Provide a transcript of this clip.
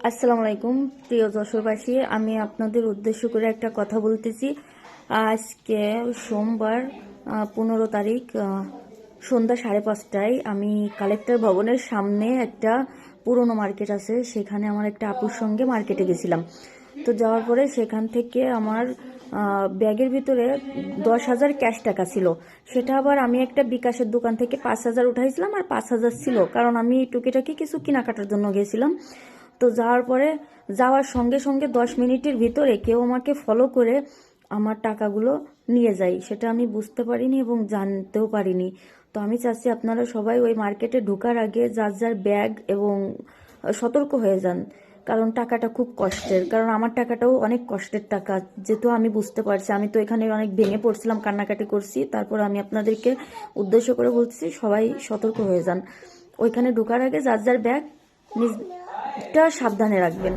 আসসালামু আলাইকুম প্রিয় যশোরবাসী, আমি আপনাদের উদ্দেশ্য করে একটা কথা বলতেছি। আজকে সোমবার 15 তারিখ সন্ধ্যা 5:30টায় আমি কালেক্টর ভবনের সামনে একটা পুরনো মার্কেট আছে, সেখানে আমার একটা আপুর সঙ্গে মার্কেটে গেছিলাম। তো যাওয়ার পরে সেখান থেকে আমার ব্যাগের ভিতরে 10,000 ক্যাশ টাকা ছিল। সেটা আবার আমি একটা বিকাশের দোকান থেকে 5,000 উঠাইছিলাম, আর 5,000 ছিল কারণ আমি টুকিটাকি কিছু কেনাকাটার জন্য গেছিলাম। তো যাওয়ার পরে যাওয়ার সঙ্গে সঙ্গে 10 মিনিটের ভিতরে কেউ আমাকে ফলো করে আমার টাকাগুলো নিয়ে যায়, সেটা আমি বুঝতে পারিনি এবং জানতেও পারিনি। তো আমি চাচ্ছি আপনারা সবাই ওই মার্কেটে ঢোকার আগে যার যার ব্যাগ এবং সতর্ক হয়ে যান, কারণ টাকাটা খুব কষ্টের, কারণ আমার টাকাটাও অনেক কষ্টের টাকা। যেহেতু আমি বুঝতে পারছি, আমি তো এখানে অনেক ভেঙে পড়ছিলাম, কান্নাকাটি করছি, তারপর আমি আপনাদেরকে উদ্দেশ্য করে বলছি সবাই সতর্ক হয়ে যান। ওইখানে ঢোকার আগে যার যার ব্যাগ নিজটা সাবধানে রাখবেন।